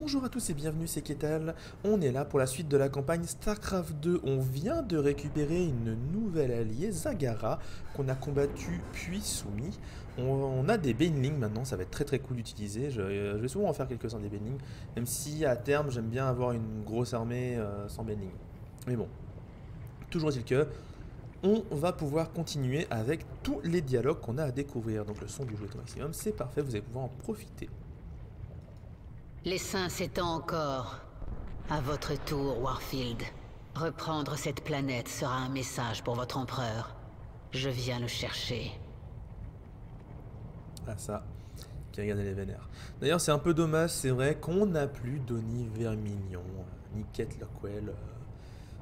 Bonjour à tous et bienvenue, c'est Ketal. On est là pour la suite de la campagne StarCraft 2. On vient de récupérer une nouvelle alliée, Zagara, qu'on a combattu puis soumis. On a des Banelings maintenant, ça va être très cool d'utiliser. Je vais souvent en faire quelques-uns des Banelings, même si à terme j'aime bien avoir une grosse armée sans Baneling. Mais bon, toujours est-il que on va pouvoir continuer avec tous les dialogues qu'on a à découvrir. Donc le son du jeu est au maximum, c'est parfait, vous allez pouvoir en profiter. L'essaim s'étend encore. À votre tour, Warfield. Reprendre cette planète sera un message pour votre empereur. Je viens le chercher. Ah ça, qui regarde les vénères. D'ailleurs, c'est un peu dommage, c'est vrai qu'on n'a plus Donny Vermignon, ni Kate Lockwell.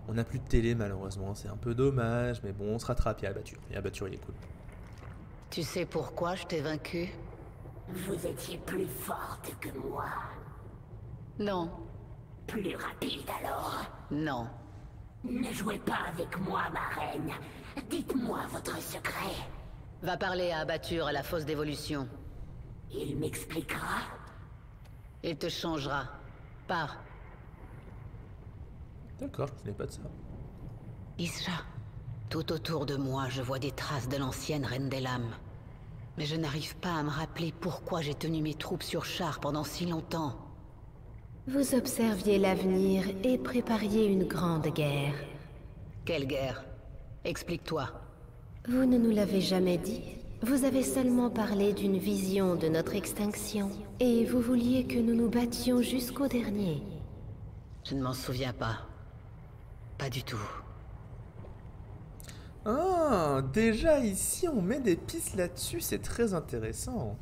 On n'a plus de télé malheureusement, c'est un peu dommage, mais bon, on se rattrape, il y a Abatture. Et Abatture, il est cool. Tu sais pourquoi je t'ai vaincu? Vous étiez plus forte que moi. Non. Plus rapide alors. Non. Ne jouez pas avec moi, ma reine. Dites-moi votre secret. Va parler à Abatture à la fosse d'évolution. Il m'expliquera. Il te changera. Pars. D'accord, je ne pas de ça. Isra. Tout autour de moi, je vois des traces de l'ancienne Reine des Lames. Mais je n'arrive pas à me rappeler pourquoi j'ai tenu mes troupes sur char pendant si longtemps. Vous observiez l'avenir et prépariez une grande guerre. Quelle guerre? Explique-toi. Vous ne nous l'avez jamais dit. Vous avez seulement parlé d'une vision de notre extinction. Et vous vouliez que nous nous battions jusqu'au dernier. Je ne m'en souviens pas. Pas du tout. Ah, déjà ici on met des pistes là-dessus, c'est très intéressant.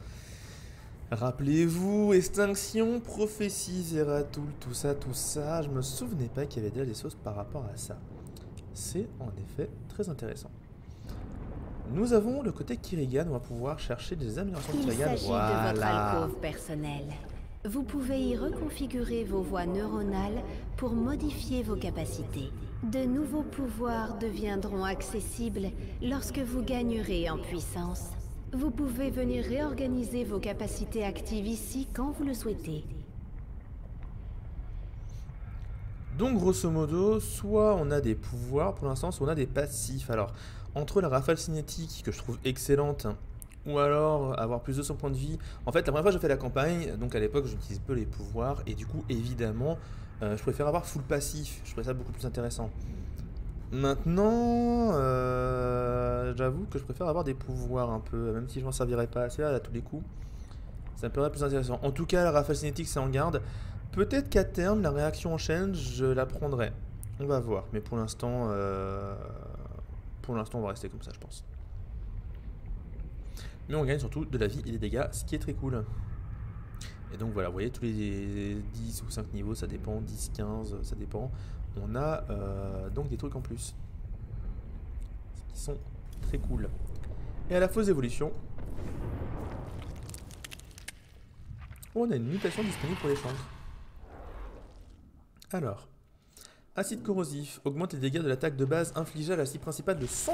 Rappelez-vous, extinction, prophétie, Zeratul, tout ça, je me souvenais pas qu'il y avait déjà des choses par rapport à ça. C'est en effet très intéressant. Nous avons le côté Kirigan, on va pouvoir chercher des améliorations de Il Kirigan. s'agit de votre alcôve personnelle. Vous pouvez y reconfigurer vos voies neuronales pour modifier vos capacités. De nouveaux pouvoirs deviendront accessibles lorsque vous gagnerez en puissance. Vous pouvez venir réorganiser vos capacités actives ici quand vous le souhaitez. Donc grosso modo, soit on a des pouvoirs pour l'instant, soit on a des passifs. Alors, entre la rafale cinétique, que je trouve excellente, ou alors avoir plus de 100 points de vie. En fait, la première fois que j'ai fait la campagne, donc à l'époque j'utilise peu les pouvoirs, et du coup, évidemment, je préfère avoir full passif. Je trouvais ça beaucoup plus intéressant. Maintenant, j'avoue que je préfère avoir des pouvoirs un peu, même si je m'en servirais pas assez à tous les coups. Ça me paraît plus intéressant. En tout cas, la rafale cinétique, c'est en garde. Peut-être qu'à terme, la réaction en chaîne, je la prendrai. On va voir. Mais pour l'instant, on va rester comme ça, je pense. Mais on gagne surtout de la vie et des dégâts, ce qui est très cool. Et donc voilà, vous voyez, tous les 10 ou 5 niveaux, ça dépend, 10, 15, ça dépend. On a donc des trucs en plus. Ce qui sont très cool. Et à la fausse évolution, on a une mutation disponible pour l'échange. Alors, acide corrosif augmente les dégâts de l'attaque de base infligée à la cible principale de 100%.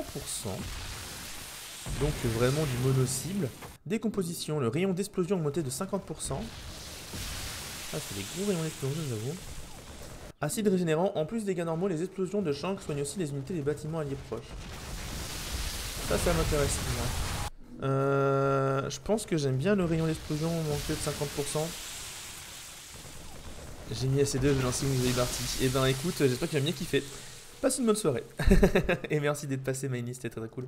Donc vraiment du mono-cible. Décomposition, le rayon d'explosion augmenté de 50%. Ah, c'est des gros rayons d'explosion, j'avoue. Acide régénérant, en plus des dégâts normaux, les explosions de Shank soignent aussi les unités des bâtiments alliés proches. Ça m'intéresse moi. Je pense que j'aime bien le rayon d'explosion manqué de 50%. J'ai mis AC2, je vais lancer une nouvelle partie. Et ben écoute, j'espère qu'il va bien kiffer. Passe une bonne soirée. Et merci d'être passé, Maïni, c'était très cool.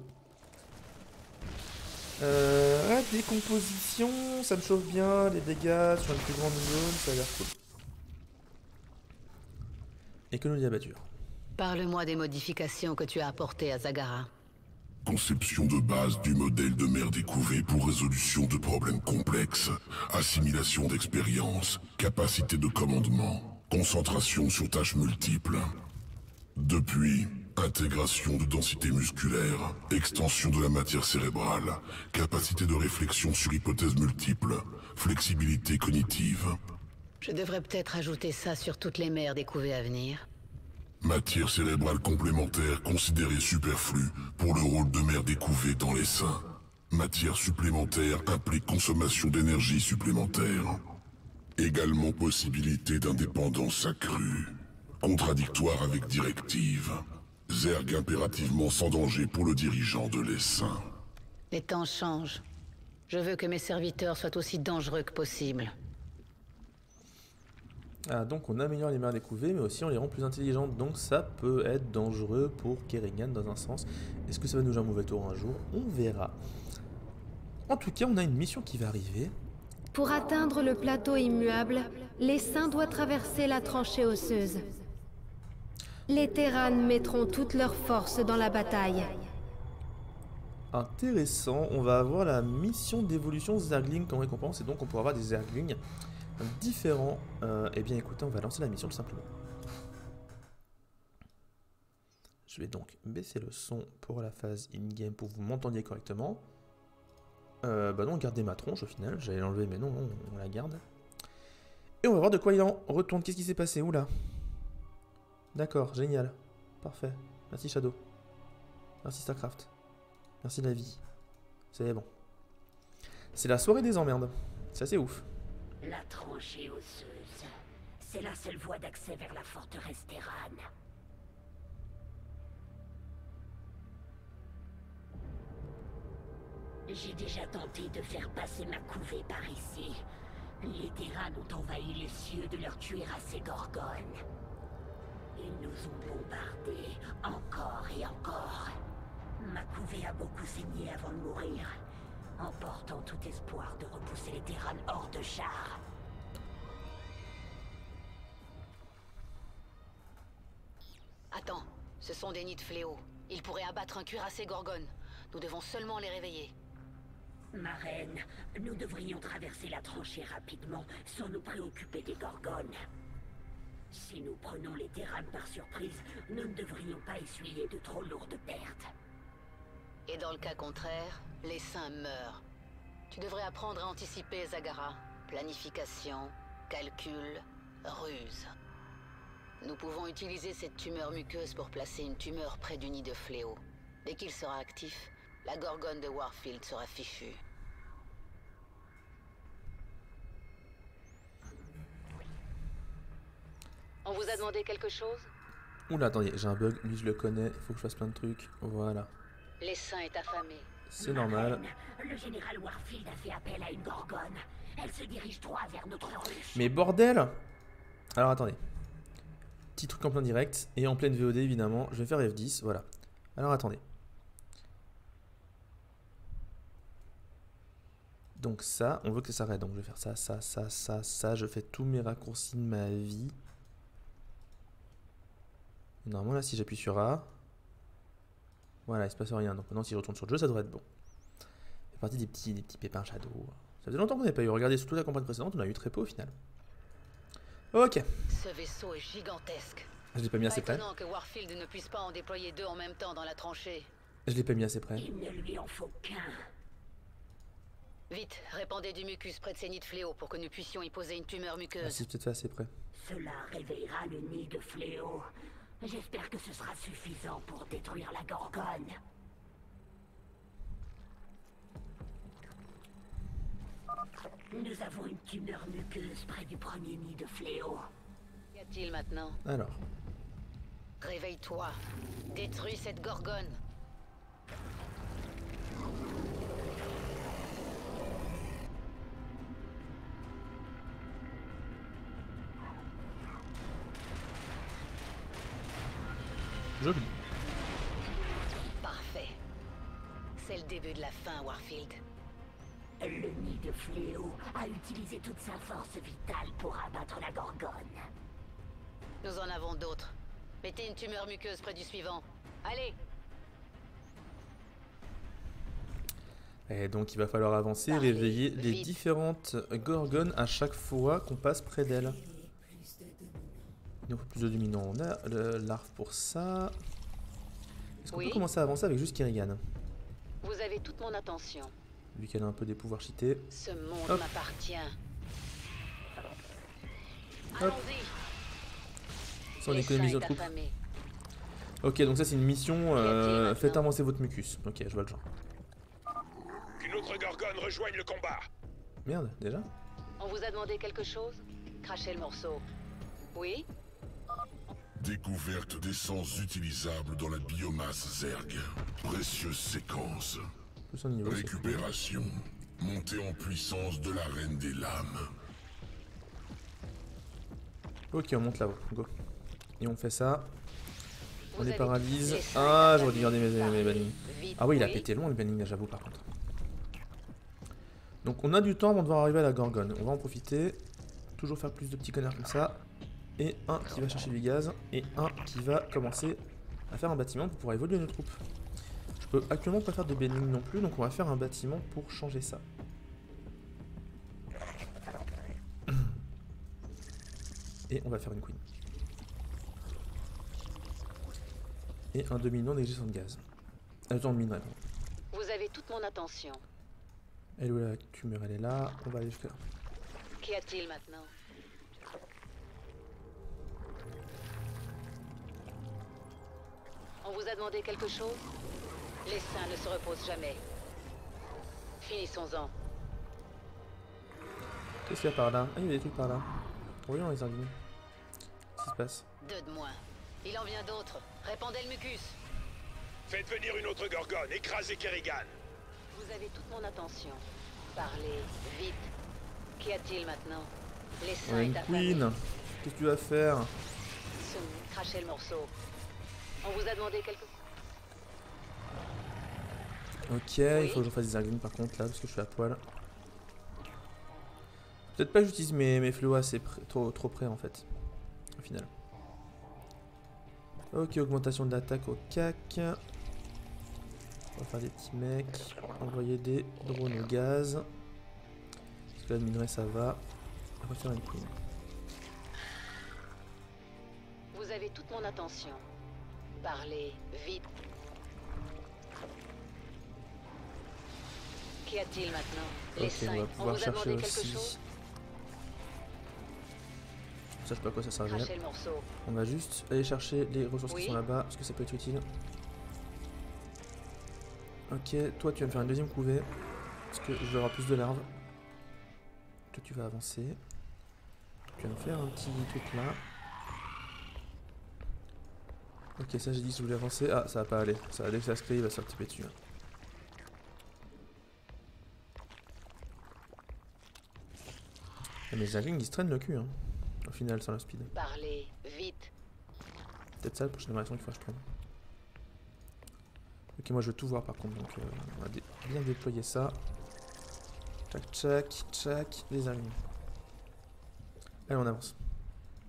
Décomposition, ça me chauffe bien, les dégâts sur une plus grande zone, ça a l'air cool. Et que nous dit Abatture. Parle-moi des modifications que tu as apportées à Zagara. Conception de base du modèle de mer découvé pour résolution de problèmes complexes, assimilation d'expérience, capacité de commandement, concentration sur tâches multiples. Depuis, intégration de densité musculaire, extension de la matière cérébrale, capacité de réflexion sur hypothèses multiples, flexibilité cognitive. Je devrais peut-être ajouter ça sur toutes les mers découvertes à venir. Matière cérébrale complémentaire considérée superflue pour le rôle de mère découvée dans les seins. Matière supplémentaire implique consommation d'énergie supplémentaire. Également possibilité d'indépendance accrue. Contradictoire avec directive. Zerg impérativement sans danger pour le dirigeant de l'Essaim. Les temps changent. Je veux que mes serviteurs soient aussi dangereux que possible. Ah, donc on améliore les mers découvertes, mais aussi on les rend plus intelligentes. Donc ça peut être dangereux pour Kerrigan dans un sens. Est-ce que ça va nous jouer un mauvais tour un jour? On verra. En tout cas, on a une mission qui va arriver. Pour atteindre le plateau immuable, l'Essaim doit traverser la tranchée osseuse. Les Terranes mettront toutes leurs forces dans la bataille. Intéressant, on va avoir la mission d'évolution Zergling comme récompense, et donc on pourra avoir des Zerglings différents. Eh bien écoutez, on va lancer la mission tout simplement. Je vais donc baisser le son pour la phase in-game pour que vous m'entendiez correctement. Bah non, garder ma tronche au final, j'allais l'enlever mais non, on la garde. Et on va voir de quoi il en retourne, qu'est-ce qui s'est passé, oula. D'accord, génial, parfait, merci Shadow, merci Starcraft, merci la vie, c'est bon. C'est la soirée des emmerdes, c'est assez ouf. La tranchée osseuse. C'est la seule voie d'accès vers la forteresse Terran. J'ai déjà tenté de faire passer ma couvée par ici. Les Terran ont envahi les cieux de leur cuirassé Gorgone. Ils nous ont bombardés, encore et encore. Ma couvée a beaucoup saigné avant de mourir, emportant tout espoir de repousser les Terran hors de char. Attends, ce sont des nids de fléaux. Ils pourraient abattre un cuirassé Gorgone. Nous devons seulement les réveiller. Ma reine, nous devrions traverser la tranchée rapidement, sans nous préoccuper des Gorgones. Si nous prenons les Terran par surprise, nous ne devrions pas essuyer de trop lourdes pertes. Et dans le cas contraire, les saints meurent. Tu devrais apprendre à anticiper, Zagara. Planification, calcul, ruse. Nous pouvons utiliser cette tumeur muqueuse pour placer une tumeur près du nid de fléau. Dès qu'il sera actif, la Gorgone de Warfield sera fichue. On vous a demandé quelque chose? Oula, attendez, j'ai un bug, lui je le connais, il faut que je fasse plein de trucs, voilà. L'Essaim est affamé. C'est normal. Le général Warfield a fait appel à une Gorgone. Elle se dirige droit vers notre ruche. Mais bordel! Alors attendez. Petit truc en plein direct, et en pleine VOD évidemment, je vais faire F10, voilà. Alors attendez. Donc ça, on veut que ça s'arrête, donc je vais faire ça, ça, je fais tous mes raccourcis de ma vie. Normalement là si j'appuie sur A, voilà il se passe rien, donc maintenant si je retourne sur le jeu ça devrait être bon. C'est parti des petits pépins Shadow. Ça faisait longtemps qu'on n'avait pas eu, regardez sur toute la campagne précédente on a eu très peu au final. Ok. Ce vaisseau est gigantesque. Je l'ai pas mis assez près. Étonnant que Warfield ne puisse pas en déployer deux en même temps dans la tranchée. Je l'ai pas mis assez près. Il ne lui en faut qu'un. Vite, répandez du mucus près de ces nids de fléau pour que nous puissions y poser une tumeur Ah, muqueuse. c'est peut-être assez près. Cela réveillera le nid de fléau. J'espère que ce sera suffisant pour détruire la Gorgone. Nous avons une tumeur muqueuse près du premier nid de fléau. Qu'y a-t-il maintenant? Alors. Réveille-toi. Détruis cette Gorgone. Joli. Parfait. C'est le début de la fin, Warfield. Le nid de fléau a utilisé toute sa force vitale pour abattre la Gorgone. Nous en avons d'autres. Mettez une tumeur muqueuse près du suivant. Allez! Et donc il va falloir avancer, Parlez, réveiller les vite. différentes Gorgones à chaque fois qu'on passe près d'elles. Il nous faut plus de dominants, on a l'arf pour ça. Est-ce qu'on Oui. peut commencer à avancer avec juste Kerrigan? Vous avez toute mon attention. Vu qu'elle a un peu des pouvoirs cheatés. Ce monde Hop. m'appartient. Hop. Allons-y. Ça on économise nos troupes. Ok, donc ça c'est une mission, maintenant faites avancer votre mucus. Ok, je vois le genre. Qu'une autre Gorgone rejoigne le combat. Merde, déjà? On vous a demandé quelque chose? Crachez le morceau. Oui? Découverte d'essence utilisable dans la biomasse Zerg. Précieuse séquence. Plus en niveau. Récupération. Montée en puissance de la Reine des Lames. Ok, on monte là-haut. Go. Et on fait ça. On Vous les avez paralyse. les cinq Ah, attaques j'aurais dû garder mes parlez bannings. vite, Ah oui, il a pété loin le banning là, j'avoue par contre. Donc on a du temps avant de devoir arriver à la Gorgone. On va en profiter. Toujours faire plus de petits connards comme ça. Et un qui va chercher du gaz. Et un qui va commencer à faire un bâtiment pour pouvoir évoluer nos troupes. Je peux actuellement pas faire de banning non plus, donc on va faire un bâtiment pour changer ça. Et on va faire une queen. Et un dominant d'exgestion de gaz. Attends, de minerai, pardon. Vous avez toute mon attention. Elle est où la tumeur? Elle est là. On va aller jusque là. Qu'y a-t-il maintenant? On vous a demandé quelque chose? Les saints ne se reposent jamais. Finissons-en. Qu'est-ce qu'il y a par là? Ah, il y a des trucs par là. Voyons les individus. Qu'est-ce qui se passe? Deux de moins. Il en vient d'autres. Répandez le mucus. Faites venir une autre Gorgone, écrasez Kerrigan. Vous avez toute mon attention. Parlez, vite. Qu'y a-t-il maintenant? Les On saints a une est affamé. queen. Qu'est-ce que tu vas faire? Crachez le morceau. On vous a demandé quelque chose? Ok, il faut que je fasse des arguments par contre là parce que je suis à poil. Peut-être pas que j'utilise mes fléaux assez trop près en fait. Au final. Ok, augmentation de l'attaque au cac. On va faire des petits mecs. Envoyer des drones au gaz. Parce que là, le minerai ça va. On va faire une queen. Vous avez toute mon attention. Parlez, vite. Qu'y a-t-il maintenant? Les Ok, on saints. va On pouvoir vous a chercher demandé quelque aussi. chose? Je sais pas à quoi ça servirait. Crachez le morceau. On va juste aller chercher les ressources Oui. qui sont là-bas, parce que ça peut être utile. Ok, toi tu vas me faire une deuxième couvée, parce que je vais avoir plus de larves. Toi tu vas avancer. Tu vas me faire un petit truc là. Ok, ça j'ai dit que je voulais avancer. Ah, ça va pas aller. Ça va, dès que ça se crée, il va se faire taper dessus. Ah, mais Zergling il se traîne le cul, hein. Au final, sans la speed. Parlez, vite. Peut-être ça la prochaine réaction qu'il faut que je prenne. Ok, moi je veux tout voir par contre, donc on va bien déployer ça. Tchac, tchac, tchac, les araignées. Allez, on avance.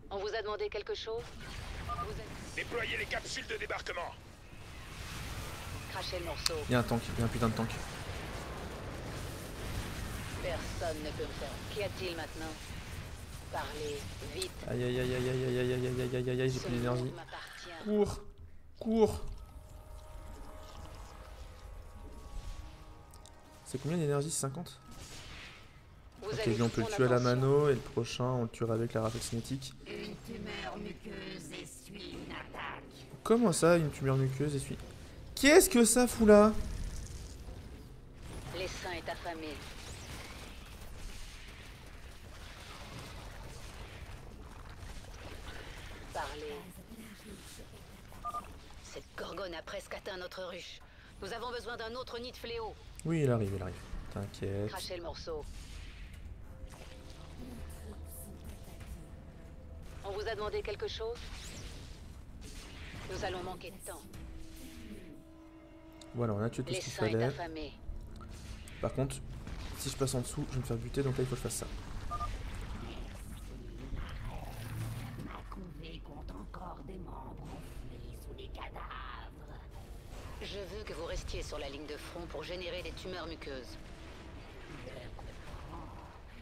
On vous a demandé quelque chose? Vous avez... Déployez les capsules de débarquement. Crachez le morceau. Il y a un tank, il y a un putain de tank. Personne ne peut me faire. Qu'y a-t-il maintenant? Parlez, vite. Aïe aïe aïe aïe aïe aïe aïe aïe aïe aïe aïe aïe, j'ai Ce plus d'énergie. monde m'appartient. Cours, cours. C'est combien d'énergie? 50? Vous Ok, avez lui on toute peut le mon tuer à la attention. mano et le prochain on le tuera avec la rafale cinétique. Une tumeur muqueuse essuie une attaque. Comment ça, une tumeur muqueuse essuie? Qu'est-ce que ça fout là? Les saints est affamé. Parlez. Cette gorgone a presque atteint notre ruche. Nous avons besoin d'un autre nid de fléau. Oui, il arrive, il arrive. T'inquiète. Crachez le morceau. On vous a demandé quelque chose? Nous allons manquer de temps. Voilà, on a tué tout Les ce qu'il saints est fallait. affamé. Par contre, si je passe en dessous, je vais me faire buter, donc là il faut que je fasse ça. Ma couvée compte encore des membres enfouis sous les cadavres. Je veux que vous restiez sur la ligne de front pour générer des tumeurs muqueuses. Je comprends.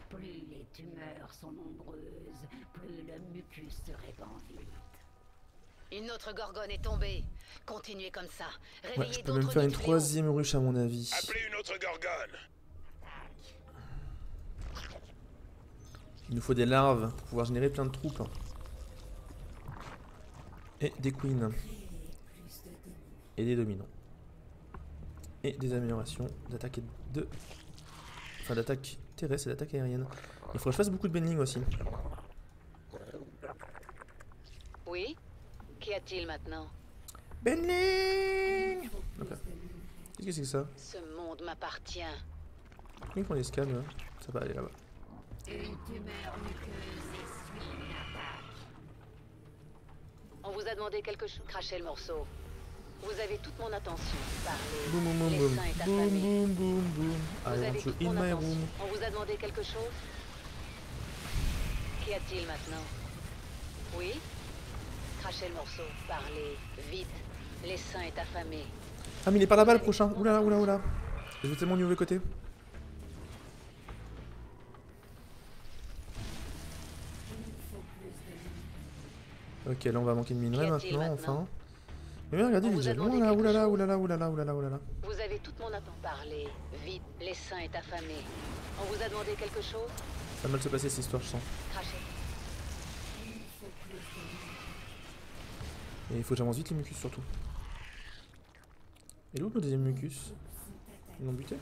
Plus les tumeurs sont nombreuses, plus le mucus se répand vite. Une autre gorgone est tombée. Continuez comme ça. Ouais, Réveillez je peux même d'autres faire nids une de fléau. troisième ruche à mon avis. Appelez une autre Gorgone. Il nous faut des larves pour pouvoir générer plein de troupes. Et des queens. Et des dominants. Et des améliorations d'attaque et de... Enfin d'attaque terrestre et d'attaque aérienne. Il faut que je fasse beaucoup de bending aussi. Oui? Qu'y a-t-il maintenant? Benling. Ok. Qu'est-ce que c'est que ça? Ce monde m'appartient. Comment on les scanne là? Ça va aller là-bas. Une tumeur muqueuse essuie l'attaque. On vous a demandé quelque chose. Crachez le morceau. Vous avez toute mon attention. Parlez. Boum boum boum Les boum. seins est Boum affamé. boum boum boum. Vous I avez want you toute in mon my attention. room. On vous a demandé quelque chose? Qu'y a-t-il maintenant? Oui? Crachez le morceau. Parlez. Vite. L'essaim est affamé. Ah mais il est par là-bas le prochain. Oula oula oula. Je vais tellement du mauvais côté. Ok, là on va manquer de minerais Qu'y a-t-il maintenant, maintenant? enfin. Mais regardez, On il est vous a déjà loin demandé là. quelque Oulala chose? oulala oulala oulala oulala. Vous avez toute mon attention. Parlez. Vite. L'essaim est affamé. On vous a demandé quelque chose? Ça va mal se passer cette histoire, je sens. Crachez. Et il faut que j'avance vite les mucus surtout. Et où le deuxième mucus? Ils l'ont buté?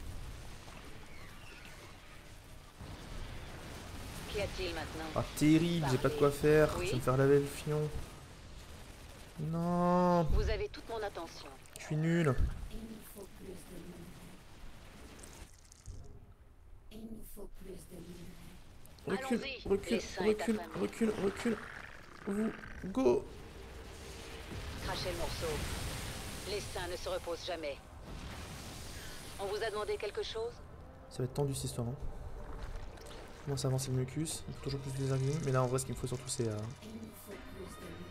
Qu'y a-t-il maintenant? Ah terrible, j'ai pas de quoi faire. Oui. Je vais me faire laver le fion. Non, Vous avez toute mon attention. je suis nul. Il nous faut plus de lumière. Il nous faut plus de lumière. Recule, Allons-y. recule, Les seins est recule, affamé. recule, recule. Vous, go. Crachez le morceau. Les seins ne se reposent jamais. On vous a demandé quelque chose? Ça va être tendu cette histoire, hein. Comment ça avance le mucus? Il faut toujours plus des arguments. Mais là en vrai ce qu'il me faut surtout c'est... Il nous faut plus de lumière.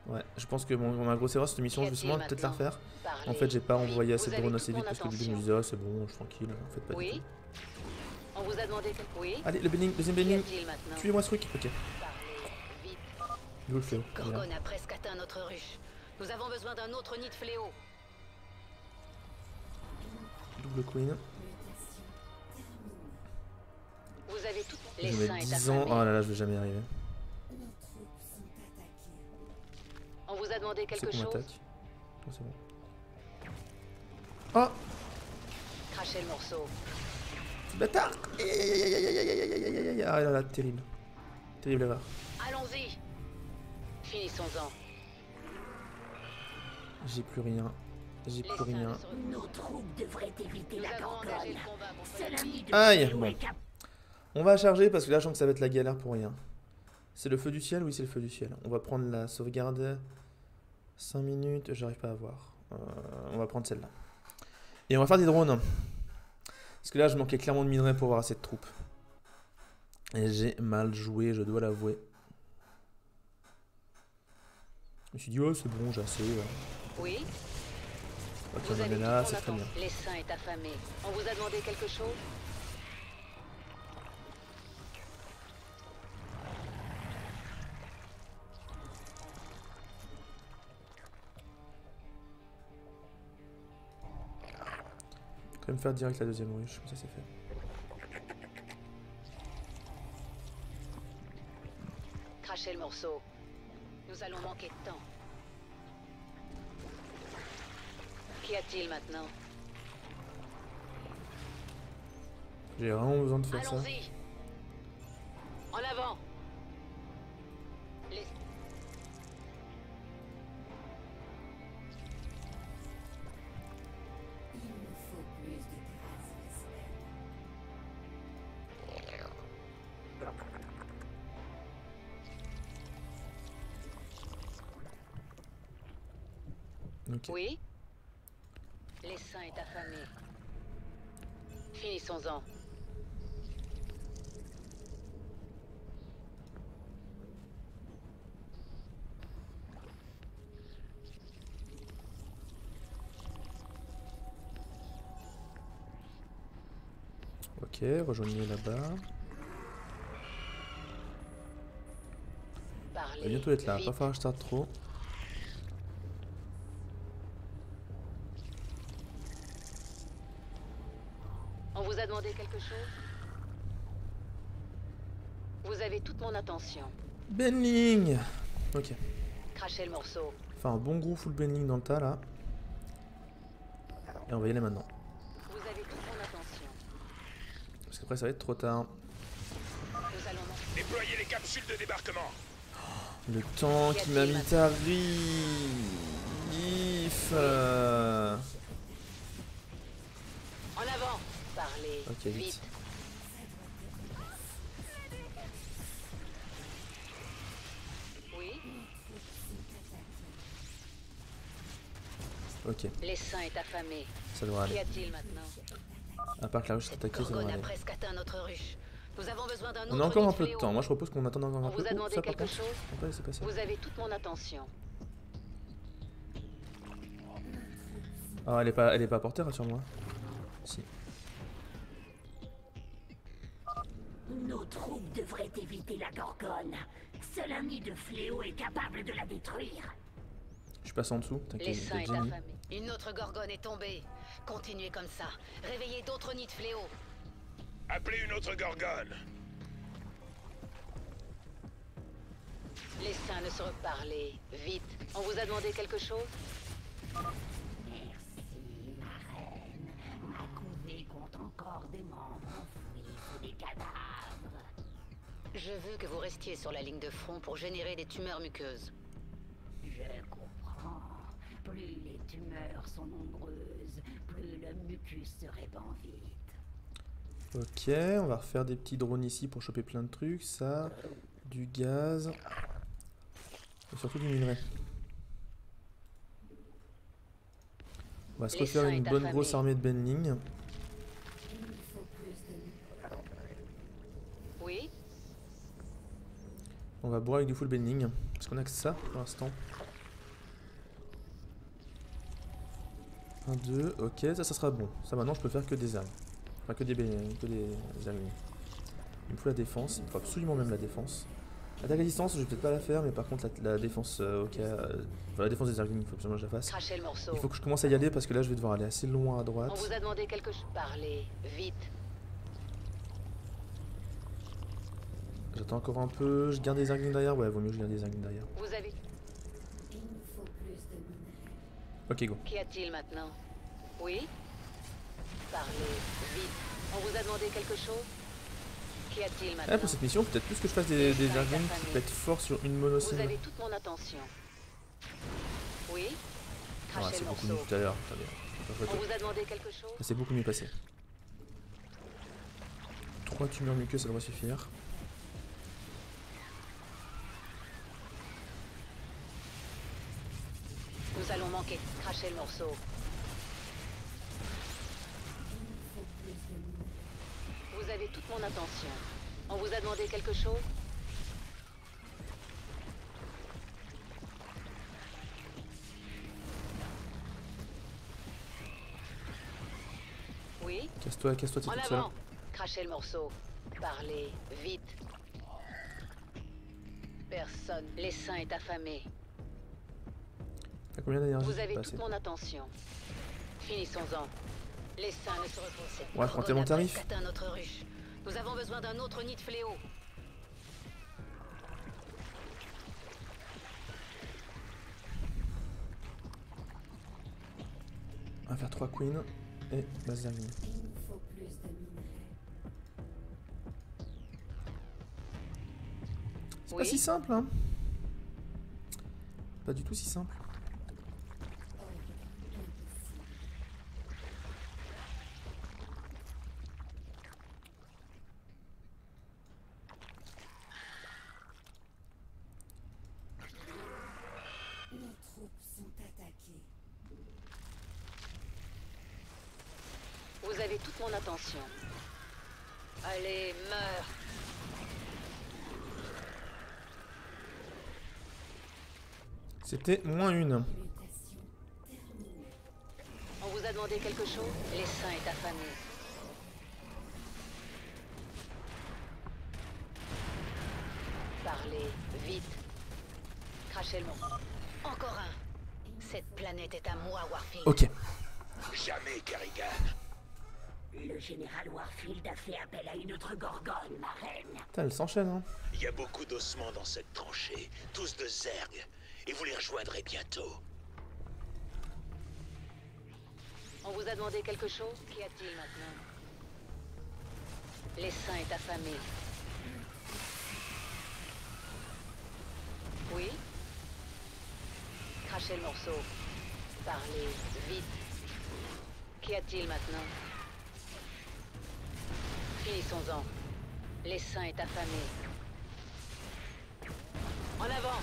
Ouais, je pense que ma grosse erreur cette mission Qu'y a-t-il justement, peut-être la maintenant? refaire. Parlez. En fait j'ai pas envoyé Vite. assez de Vous avez drones toute assez vite mon parce qu'au début je me attention. disais ah c'est bon, je suis tranquille, en fait pas du Oui? tout. On vous a demandé quelque... Oui? Allez, le bending, deuxième Qu'y bending. a-t-il maintenant? Tuez-moi ce truc. Ok, Parlez. Vite. d'où le fléau. Voilà. Gorgone a presque atteint notre ruche. Nous avons besoin d'un autre nid de fléau. Double queen. Vous avez tout... Je Les vais seins mettre est 10 ans. affamé. Oh là là, je vais jamais y arriver. Nos troupes sont attaquées. On vous a demandé C'est quelque qu'on chose? m'attaque. Oh, c'est bon. Oh, Crachez le morceau. ce bâtard. Aïe, aïe, aïe, aïe, aïe, aïe, aïe, aïe, aïe, aïe, aïe. Ah là là, terrible. Terrible erreur. Allons-y. Finissons-en. J'ai plus rien. J'ai Les plus seins rien. ne se reposent. Nos troupes devraient éviter Nous la avons engagé gorgone. le combat contre Seul la ami de Aïe, Fléau bon. est capable. On va charger parce que là je sens que ça va être la galère pour rien. C'est le feu du ciel? Oui, c'est le feu du ciel. On va prendre la sauvegarde. 5 minutes, j'arrive pas à voir. On va prendre celle-là. Et on va faire des drones. Parce que là je manquais clairement de minerais pour avoir assez de troupes. Et j'ai mal joué, je dois l'avouer. Je me suis dit, oh c'est bon, j'ai assez. Oui? Ok, Vous on en avez est toute là, mon c'est très bien. attention. Les seins est affamé. On vous a demandé quelque chose? Quand même faire direct la deuxième ruche, comme ça c'est fait. Crachez le morceau. Nous allons manquer de temps. Qu'y a-t-il maintenant? J'ai vraiment besoin de faire ça. Allons-y. En avant. Les... Il nous faut plus de grâce respect. Ok. Oui? Les seins est affamé. Finissons-en. Ok, rejoignez là-bas. On Parlez. va bientôt être là, vite. pas falloir que je tarde trop. On vous a demandé quelque chose? Vous avez toute mon attention. Benling. Ok. Crachez le morceau. Enfin un bon gros full benling dans le tas là. Et on va y aller maintenant. Vous avez toute mon attention. Parce qu'après ça va être trop tard. Nous allons... Déployez les capsules de débarquement. Le temps qui m'a mis tarif. En avant. Parlez. Ok, vite. Oui. Ok, Les saints est affamé. ça devrait Qu'y aller. a-t-il maintenant? À part que la ruche s'est Cette attaquée, ça gorgone devrait a aller. presque atteint notre ruche. Nous avons besoin d'un autre. On a encore nid un peu de fléau. temps. Moi je propose qu'on attende encore un On peu. vous a Oh, demandé ça, par quelque contre, chose? on peut laisser passer. Vous avez toute mon attention. Ah, elle est pas à portée, rassure-moi. Si. Nos troupes devraient éviter la Gorgone. Seul un nid de fléau est capable de la détruire. Je passe en dessous, Les t'inquiète, saints est Jenny. affamé. Une autre gorgone est tombée. Continuez comme ça. Réveillez d'autres nids de fléau. Appelez une autre gorgone. Les saints ne se reparlez. Vite. On vous a demandé quelque chose? Merci, ma reine. Ma couvée compte encore des membres enfouis sous des cadavres. Je veux que vous restiez sur la ligne de front pour générer des tumeurs muqueuses. Je comprends. Plus les tumeurs sont nombreuses, plus le mucus se répand vite. Ok, on va refaire des petits drones ici pour choper plein de trucs. Ça, du gaz. Et surtout du minerai. On va se Les refaire saints une est bonne affamé. grosse armée de Benling. Oui? On va boire avec du full Benling. Parce qu'on a que ça pour l'instant. 1, 2, ok, ça sera bon. Ça maintenant je peux faire que des armes. Enfin que des armes. Il me faut la défense, il me faut absolument même la défense. Attaque à distance, je vais peut-être pas la faire, mais par contre la défense, la défense des Zerglings, il faut absolument que je la fasse. Crachez le morceau. Il faut que je commence à y aller parce que là je vais devoir aller assez loin à droite. On vous a demandé quelque chose. Parlez. Vite. J'attends encore un peu, je garde des Zerglings derrière, ouais vaut mieux que je garde des Zerglings derrière. Vous avez... Ok go. Qu'y a-t-il maintenant? Oui? Parlez. Vite. On vous a demandé quelque chose? Qu'y a-t-il maintenant? Pour cette mission, peut-être plus que je fasse des Zerglings qui peut être fort sur une mono Vous cible. avez toute mon attention. Oui? Ouais, Crachez c'est le beaucoup mieux morceau. tout à l'heure. Attendez, pas On photo. vous a demandé quelque chose? Ça s'est beaucoup mieux passé. 3 tumeurs muqueuses, ça devrait suffire. Nous allons manquer. Crachez le morceau. Vous avez toute mon attention. On vous a demandé quelque chose? Oui? Casse-toi, t'es En toute seule. avant! Crachez le morceau. Parlez. Vite. Personne. Les saints est affamé. T'as combien d'énergie? Vous avez Pas toute assez. mon attention. Finissons-en. Les saints ne se reposent. Ouais, je prends tellement tarif. Atteint notre ruche. Nous avons besoin d'un autre nid de fléau. On va faire 3 queens et base Zergling. C'est pas si simple, hein. Pas du tout si simple. Vous avez toute mon attention. Allez, meurs. C'était -1. On vous a demandé quelque chose? Les saints est affamé. Parlez, vite. Crachez le morceau. Encore un. Cette planète est à moi, Warfield. Ok. Jamais, Kerrigan. Le général Warfield a fait appel à une autre Gorgone, ma reine. Putain, elle s'enchaîne, hein. Il y a beaucoup d'ossements dans cette tranchée, tous de Zerg, et vous les rejoindrez bientôt. On vous a demandé quelque chose? Qu'y a-t-il maintenant? Les saints est affamé. Oui? Crachez le morceau. Parlez vite. Qu'y a-t-il maintenant? Finissons-en. L'essaim est affamé. En avant!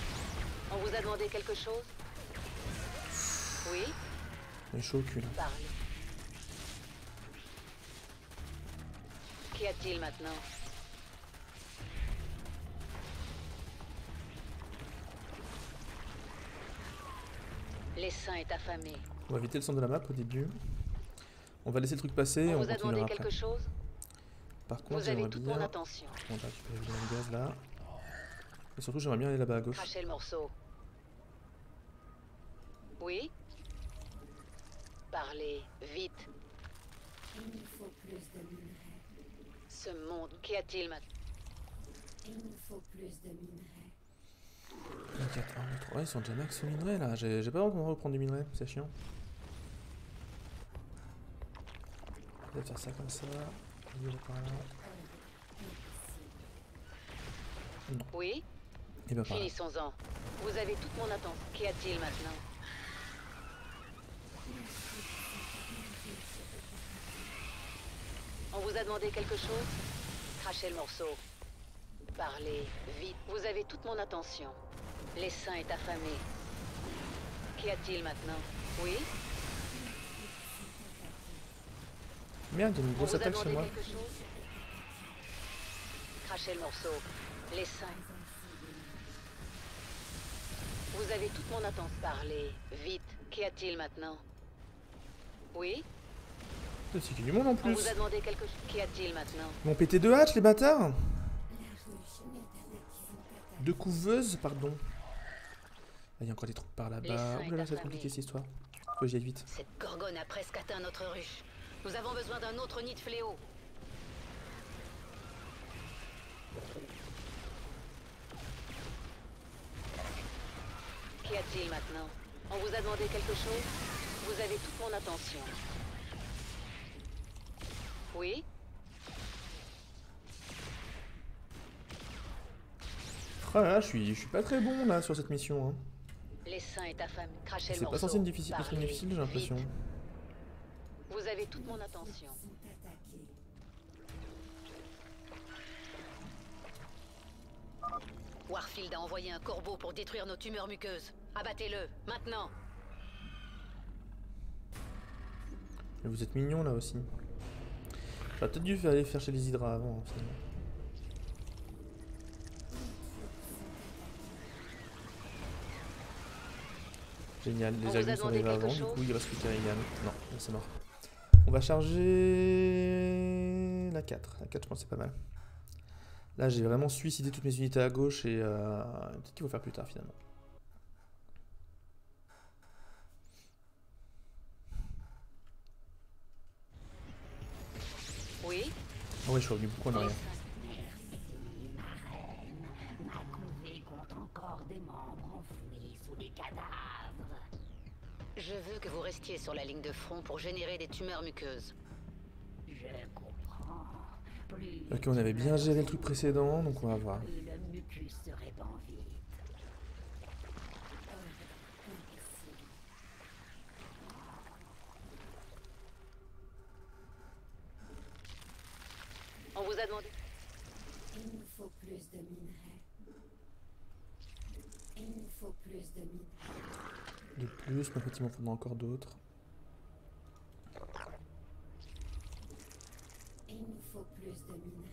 On vous a demandé quelque chose? Oui? Il est chaud au cul là. Parle. Qu'y a-t-il maintenant? L'essaim est affamé. On va éviter le centre de la map au début. On va laisser le truc passer et On on vous a demandé continuera après. quelque chose? Par contre, Vous avez j'aimerais toute bien... mon attention. On va récupérer le gaz là. Et surtout, j'aimerais bien aller là-bas à gauche. Crachez le morceau. Oui? Parlez vite. Il nous faut plus de minerais. Ce monde, qu'y a-t-il maintenant? Il nous faut plus de minerais. 4, 1, 3, ils sont déjà max au minerai là. J'ai pas vraiment reprendre du minerai, c'est chiant. On va faire ça comme ça. Il est par là. Non, Oui? il va par là. Finissons-en. Vous avez toute mon attention. Qu'y a-t-il maintenant? On vous a demandé quelque chose? Crachez le morceau. Parlez vite. Vous avez toute mon attention. L'essaim est affamé. Qu'y a-t-il maintenant? Oui? Merde, il y a une On grosse vous a attaque demandé chez moi. quelque chose? Crachez le morceau. L'essaim. Vous avez toute mon attention. Parlez vite. Qu'y a-t-il maintenant? Oui? C'est qu'il y a du monde en On plus. vous a demandé quelque chose. Qu'y a-t-il maintenant? Ils m'ont pété 2 hatches les bâtards. 2 couveuses, pardon. Ah, il y a encore des trucs par là-bas. L'essaim Ouh là là, est ça va être affamé. compliqué cette histoire. Faut que j'y aille vite. Cette gorgone a presque atteint notre ruche. Nous avons besoin d'un autre nid de fléau. Qu'y a-t-il maintenant? On vous a demandé quelque chose? Vous avez toute mon attention. Oui? Ah là, je suis pas très bon là sur cette mission. Hein. L'essaim est affamé. Crachez le C'est morceau. pas censé être une mission Parlez difficile, j'ai l'impression. vite. Vous avez toute mon attention. Sont attaqués. Warfield a envoyé un corbeau pour détruire nos tumeurs muqueuses. Abattez-le, maintenant. Mais vous êtes mignons là aussi. J'aurais peut-être dû aller faire chez les hydras avant. Hein, finalement. Génial, les vous a avions sont demandé arrivés quelque avant, du chose coup il reste plus qu'Arigan. Non, c'est mort. On va charger la 4. La 4 je pense que c'est pas mal. Là j'ai vraiment suicidé toutes mes unités à gauche et peut-être qu'il faut faire plus tard finalement. Oui? Ah ouais, je suis revenu beaucoup en arrière. Ma couvée compte encore des membres enfouis sous les cadavres. Je veux que vous restiez sur la ligne de front pour générer des tumeurs muqueuses. Je comprends. Plus Ok, on avait bien géré le truc précédent, donc on va voir. plus le mucus se répand vite. On vous a demandé... Il nous faut plus de minerais. Il nous faut plus de minerais. De plus, mais en fait il m'en faudra encore d'autres. Il nous faut plus de minerais.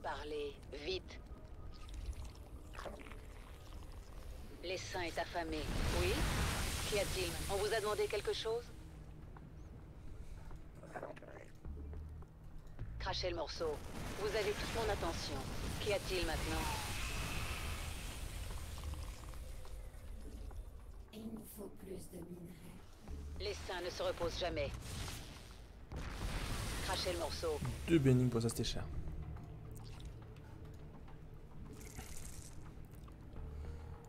Parlez vite. L'essaim est affamé. Oui? Qu'y a-t-il? On vous a demandé quelque chose? Crachez le morceau. Vous avez toute mon attention. Qu'y a-t-il maintenant? Il nous faut plus de minerais. L'essaim ne se repose jamais. Crachez le morceau. 2 bénignes pour ça c'était cher.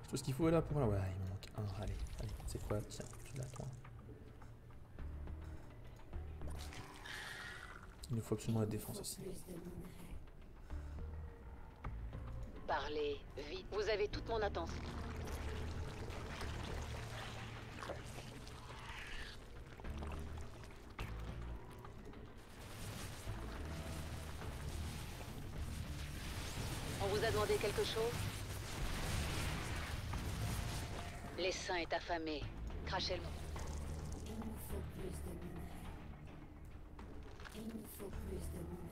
Tout ce qu'il faut est là pour là. Ouais, il me manque un. Allez, allez, c'est quoi? Tiens, tu l'as toi. Il nous faut absolument la défense aussi. Plus de minerais. Parlez vite. Vous avez toute mon attention. demandé quelque chose? L'essaim est affamé. Crachez le... Il nous faut plus de minerais. Il nous faut plus de minerais.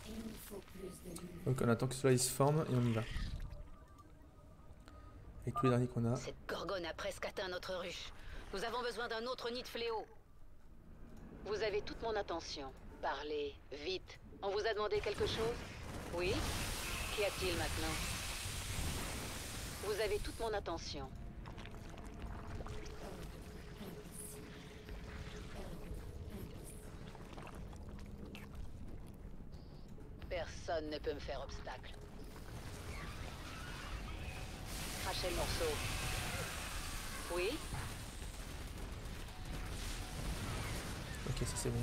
Il nous faut plus de minerais. Donc on attend que cela il se forme et on y va. Avec tous les derniers qu'on a. Cette gorgone a presque atteint notre ruche. Nous avons besoin d'un autre nid de fléau. Vous avez toute mon attention. Parlez, vite. On vous a demandé quelque chose? Oui? Qu'y a-t-il maintenant? Vous avez toute mon attention. Personne ne peut me faire obstacle. Crachez le morceau. Oui? Ok, ça c'est bon.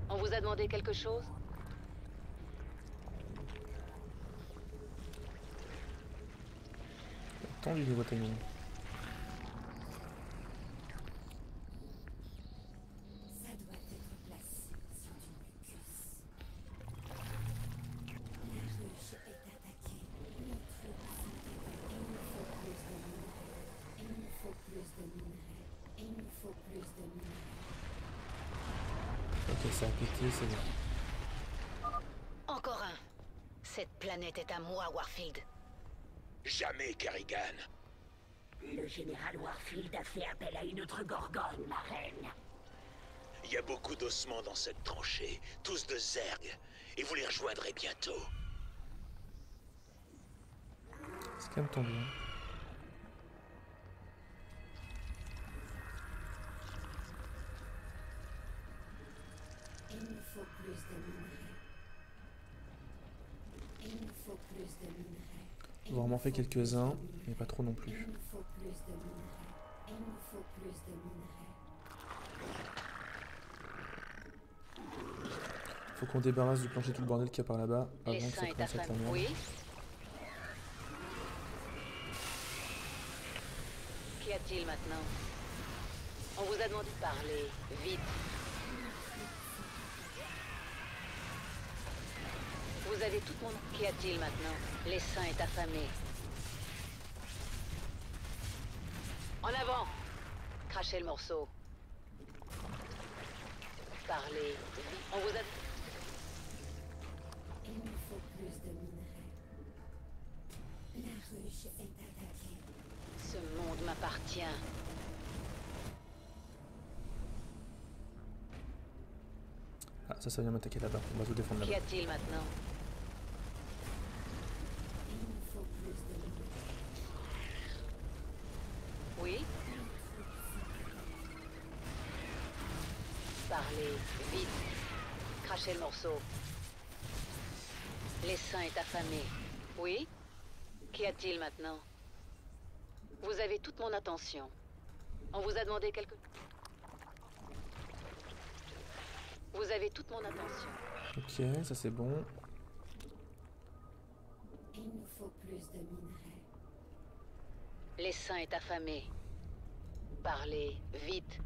On vous a demandé quelque chose? Attends du nouveau timing. Ça doit être placé sur du mucus. La ruche est attaquée. Nos troupes sont attaquées. Il nous faut plus de minerais. Il nous faut plus de minerais. Ok, ça a pété, c'est bon. Encore un. Cette planète est à moi, Warfield. Jamais, Kerrigan. Le général Warfield a fait appel à une autre gorgone, ma reine. Il y a beaucoup d'ossements dans cette tranchée, tous de Zerg, et vous les rejoindrez bientôt. C'est quand même tendu. Hein. Il nous faut plus de minerais. Il nous faut plus de minerais. On va vraiment fait quelques-uns, mais pas trop non Il plus. nous faut plus de minerais. Il nous faut plus de minerais. Faut qu'on débarrasse du plancher tout le bordel qu'il y a par là-bas avant que L'essaim ça est commence à être la affamé. merde. Oui? Qu'y a-t-il maintenant? On vous a demandé de parler. Vite. Vous avez toute mon... Qu'y a-t-il maintenant? L'essaim est affamé. En avant! Crachez le morceau. Parlez. Vite. On vous a... Il nous faut plus de minerais. La ruche est attaquée. Ce monde m'appartient. Ah, ça vient m'attaquer là-bas. On va tout défendre Qu'y là-bas. a-t-il maintenant? Il nous faut plus de minerais. Oui? Parlez, vite. Crachez le morceau. L'essaim est affamé. Oui? Qu'y a-t-il maintenant? Vous avez toute mon attention. On vous a demandé quelque... Vous avez toute mon attention. Ok, ça c'est bon. Il nous faut plus de minerais. L'essaim est affamé. Parlez, vite.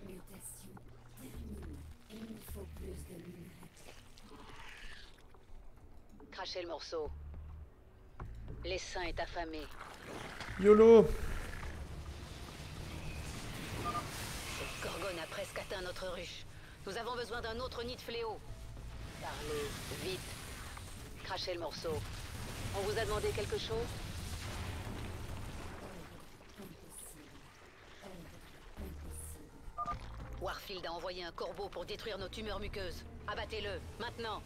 Mutation terminée. Il nous faut plus de minerais. Crachez le morceau. L'essaim est affamé. YOLO! Cette gorgone a presque atteint notre ruche. Nous avons besoin d'un autre nid de fléau. Parlez, vite. Crachez le morceau. On vous a demandé quelque chose? Warfield a envoyé un corbeau pour détruire nos tumeurs muqueuses. Abattez-le, maintenant.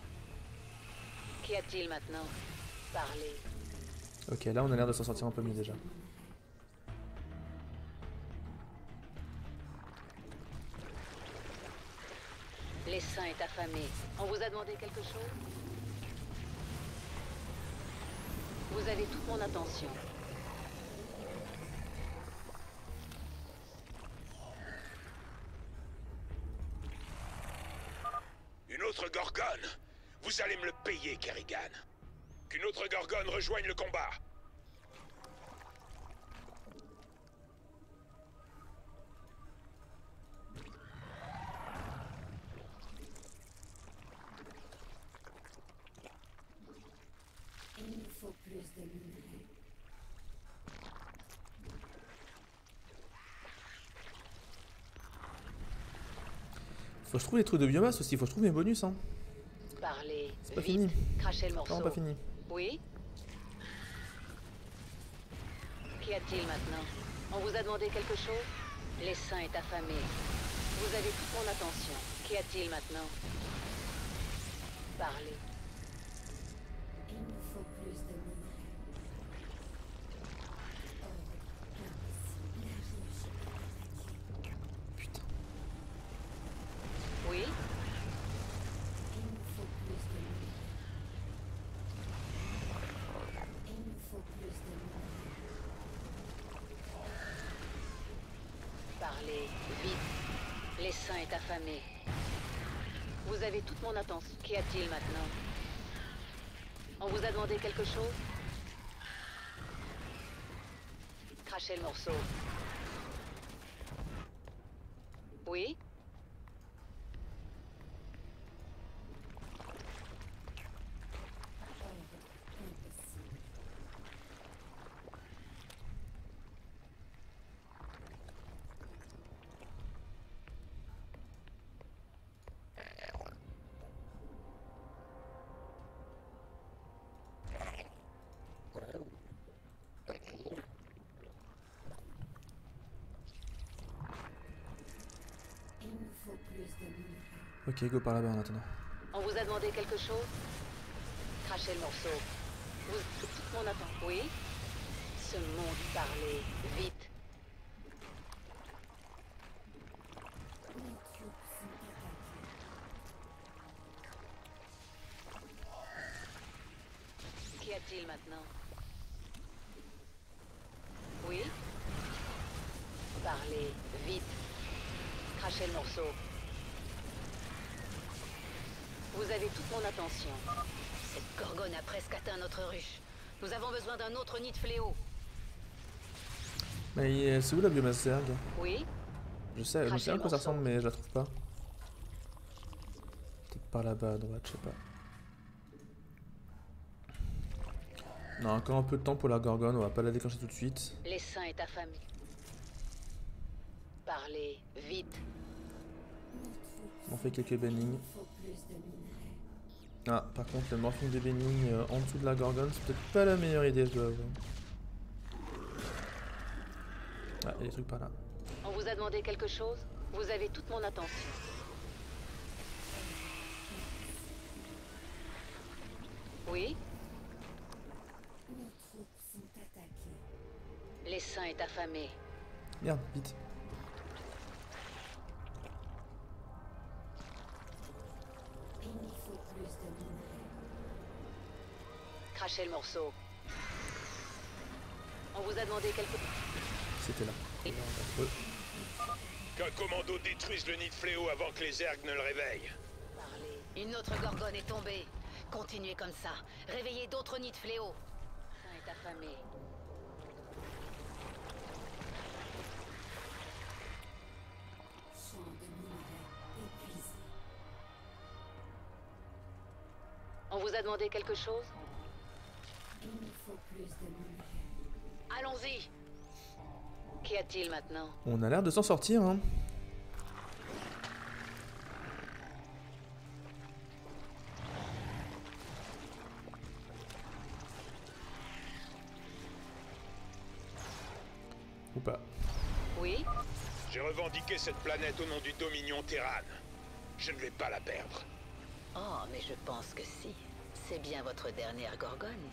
Qu'y a-t-il maintenant? Parlez. Ok, là on a l'air de s'en sortir un peu mieux déjà. L'essaim est affamé. affamé. On vous a demandé quelque chose? Vous avez toute mon attention. Une autre Gorgone? Vous allez me le payer, Kerrigan. Qu'une autre Gorgone rejoigne le combat. Il nous faut plus de minerais. Faut que je trouve les trucs de biomasse aussi, faut que je trouve mes bonus, hein. Parlez. C'est pas Vite. fini. Crachez le morceau. Non, pas fini. Oui? Qu'y a-t-il maintenant? On vous a demandé quelque chose? L'essaim est affamé. Vous avez toute mon attention. Qu'y a-t-il maintenant? Parlez. Il nous faut plus de minerais. Putain. Oui? Il nous faut plus de minerais. Il nous faut plus de minerais. Parlez. Vite. L'essaim est affamé. Vous avez toute mon attention. Qu'y a-t-il maintenant? On vous a demandé quelque chose? Crachez le morceau. Oui? Il nous faut plus de minerais. Ok, go par là-bas en attendant. On vous a demandé quelque chose? Crachez le morceau. Vous toute mon attention. Oui? Ce monde parlez. Vite. Les troupes sont attaquées. Qu'y a-t-il maintenant? Oui? Parlez. Vite. Crachez le morceau. Vous avez toute mon attention. Cette gorgone a presque atteint notre ruche. Nous avons besoin d'un autre nid de fléau. Mais c'est où la biomasse zerg? Oui? Je sais à quoi ça ressemble, mais je la trouve pas. Peut-être par là-bas à droite, je sais pas. Non, encore un peu de temps pour la gorgone, on va pas la déclencher tout de suite. L'essaim est affamé. Parlez. Vite. On fait quelques bannings. Il faut plus de minerais. Ah, par contre, le morphing de banning en dessous de la gorgone, c'est peut-être pas la meilleure idée, je dois avouer. Ah, il y a des trucs par là. On vous a demandé quelque chose? Vous avez toute mon attention. Oui? Nos troupes sont attaquées. L'essaim est affamé. Merde, vite. Il nous faut plus de minerais. Crachez le morceau. On vous a demandé quelque chose? C'était là. Qu'un commando détruise le nid de fléau avant que les Zergs ne le réveillent. Parlez. Une autre gorgone est tombée. Continuez comme ça. Réveillez d'autres nids de fléau. L'essaim est affamé. Champ de minerais épuisé. On vous a demandé quelque chose? Il nous faut plus de minerais. Allons-y. Qu'y a-t-il maintenant? On a l'air de s'en sortir, hein. Ou pas. Oui? J'ai revendiqué cette planète au nom du Dominion Terran. Je ne vais pas la perdre. Oh, mais je pense que si. C'est bien votre dernière gorgone.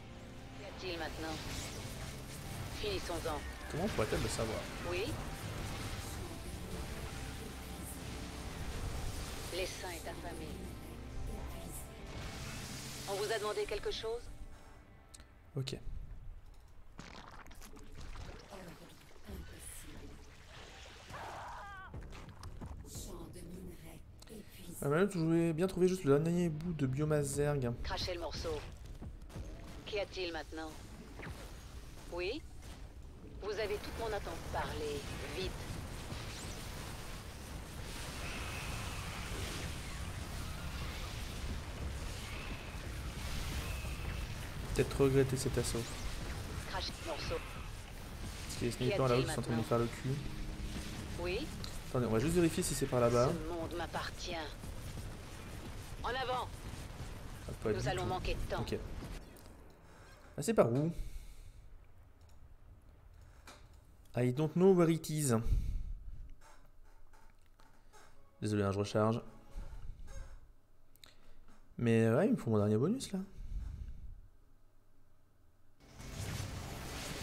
Qu'y a-t-il maintenant? Finissons-en. Comment pourrait-elle le savoir? Oui? L'essaim est affamé. vous a demandé quelque chose? Ok. Ah, maintenant, je voulais bien trouver juste le dernier bout de biomasse zerg. Crachez le morceau. Qu'y a-t-il maintenant? Oui? Vous avez toute mon attention. Parlez, vite. Peut-être regretter cet assaut. Crachez le morceau. Parce que les snipers là-haut qui sont en train de me faire le cul. Oui? Attendez, on va juste vérifier si c'est par là-bas. Ce monde m'appartient. En avant! Ah, pas du Nous allons tout. manquer de temps. Ok. Ah, c'est par où? I don't know where it is. Désolé, hein, je recharge. Mais ouais, il me faut mon dernier bonus là.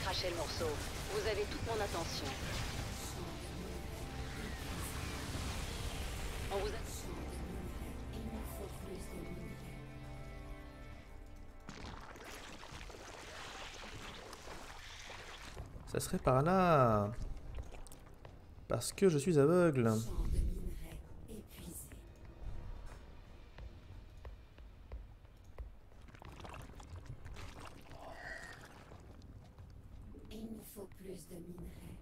Crachez le morceau. Vous avez toute mon attention. On vous a... Ça serait par là. Parce que je suis aveugle. Il nous faut plus de minerais.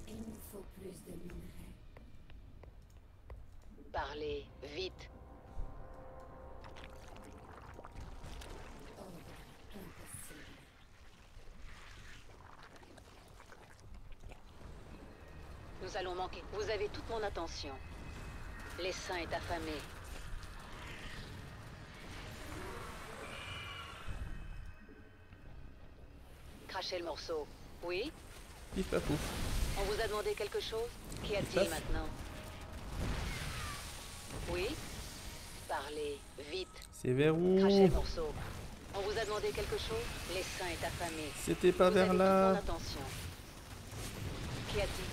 Il nous faut plus de minerais. Parlez, vite. Nous allons manquer. Vous avez toute mon attention. L'essaim est affamé. Crachez le morceau. Oui? Pif paf pouf. On vous a demandé quelque chose? Qu'y a-t-il Paf. maintenant? Oui? Parlez, vite. C'est vers où? Crachez le morceau. On vous a demandé quelque chose? L'essaim est affamé. C'était pas Vous vers avez là. toute mon attention. Qu'y a-t-il?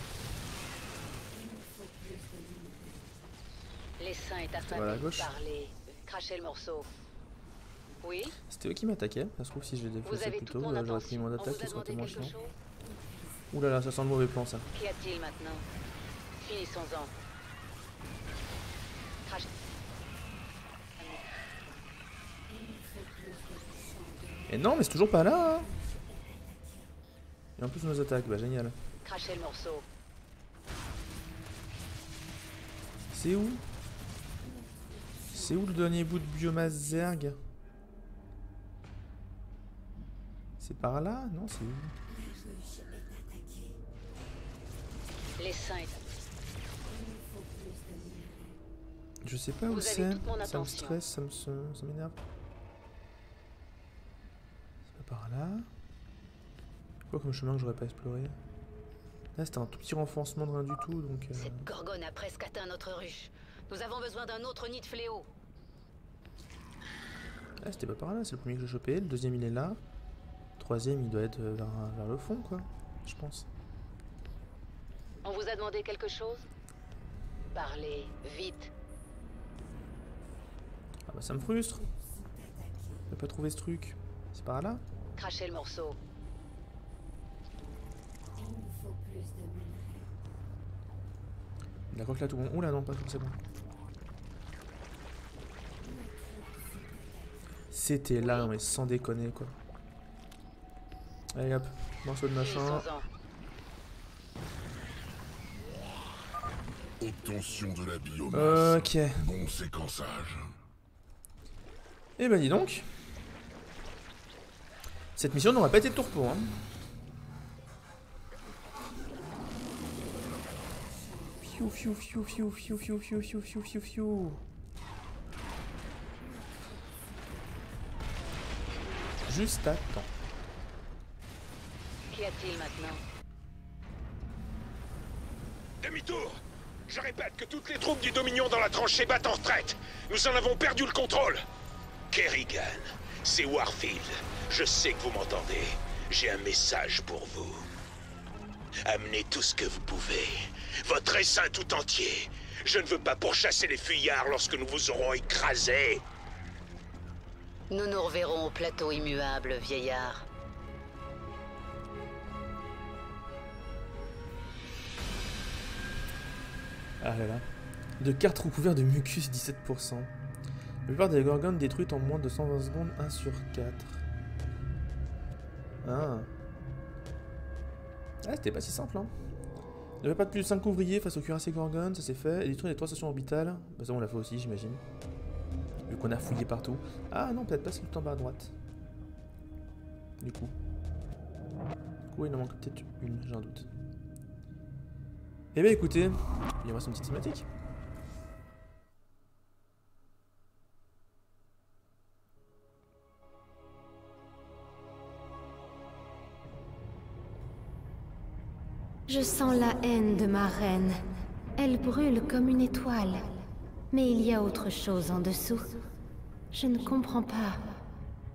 L'essaim est affamé. vers la gauche. Parlez. Crachez le morceau. Oui? C'était eux qui m'attaquaient. Ça se trouve, si je les Vous défaussais avez plus toute tôt, mon j'aurais pris attention. mon On attaque vous qui a serait été demandé moins quelque chiant. chose? Ouh là là, ça sent le mauvais plan ça. Qu'y a-t-il maintenant? Finissons-en. Crachez. Et non, mais c'est toujours pas là. Hein. Et en plus, on nous attaque. Bah, génial. Crachez le morceau. C'est où? C'est où le dernier bout de biomasse zerg? C'est par là? Non, c'est où? L'essaim est... Je sais pas où Vous avez c'est. toute mon Ça me attention. stresse, ça m'énerve. C'est pas par là. Quoi comme chemin que j'aurais pas exploré? Là, c'était un tout petit renfoncement de rien du tout, donc... Cette gorgone a presque atteint notre ruche. Nous avons besoin d'un autre nid de fléau. Ah, c'était pas par là, c'est le premier que j'ai chopé. Le deuxième, il est là. Le troisième, il doit être vers le fond, quoi. Je pense. On vous a demandé quelque chose? Parlez, vite. Ah bah, ça me frustre. J'ai pas trouvé ce truc. C'est par là? Crachez le morceau. Il nous faut plus de minerais. D'accord que là, tout bon. Oula, non, pas tout, c'est bon. C'était là, mais sans déconner, quoi. Allez hop, morceau de machin. Finissons-en. Obtention de la biomasse. Ok. Bon séquençage. Eh ben dis donc. Cette mission n'aura pas été de tout repos, hein. Fiou fiou fiou fiou fiou fiou fiou fiou fiou fiou fiou. Juste à temps. Qu'y a-t-il maintenant? Demi-tour! Je répète que toutes les troupes du Dominion dans la tranchée battent en retraite. Nous en avons perdu le contrôle. Kerrigan, c'est Warfield. Je sais que vous m'entendez. J'ai un message pour vous. Amenez tout ce que vous pouvez. Votre essaim tout entier. Je ne veux pas pourchasser les fuyards lorsque nous vous aurons écrasés. Nous nous reverrons au plateau immuable, vieillard. Ah là là. De cartes recouvertes de mucus, 17%. La plupart des gorgones détruites en moins de 120 secondes, 1 sur 4. Ah. Ah, c'était pas si simple, hein. Il n'y avait pas de plus de 5 ouvriers face au cuirassé gorgone, ça c'est fait. Et détruire les 3 stations orbitales. Bah ça on l'a fait aussi, j'imagine. Vu qu'on a fouillé partout. Ah non, peut-être pas, c'est tout en bas à droite. Du coup, il en manque peut-être une, j'ai un doute. Eh bien écoutez, il y aura son petite cinématique. Je sens la haine de ma reine. Elle brûle comme une étoile. Mais il y a autre chose en dessous. Je ne comprends pas.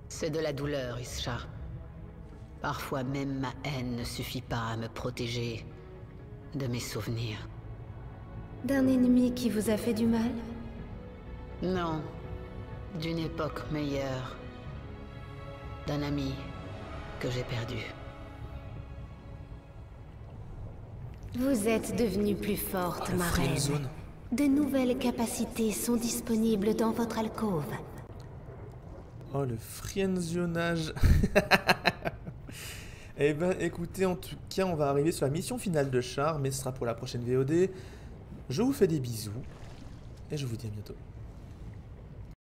C'est de la douleur, Isha. Parfois même ma haine ne suffit pas à me protéger de mes souvenirs. D'un ennemi qui vous a fait du mal? Non, d'une époque meilleure. D'un ami que j'ai perdu. Vous êtes devenue plus forte, ma reine. Friendzone. De nouvelles capacités sont disponibles dans votre alcôve. Oh, le friendzonage. Eh ben, écoutez, en tout cas, on va arriver sur la mission finale de Char, mais ce sera pour la prochaine VOD. Je vous fais des bisous, et je vous dis à bientôt.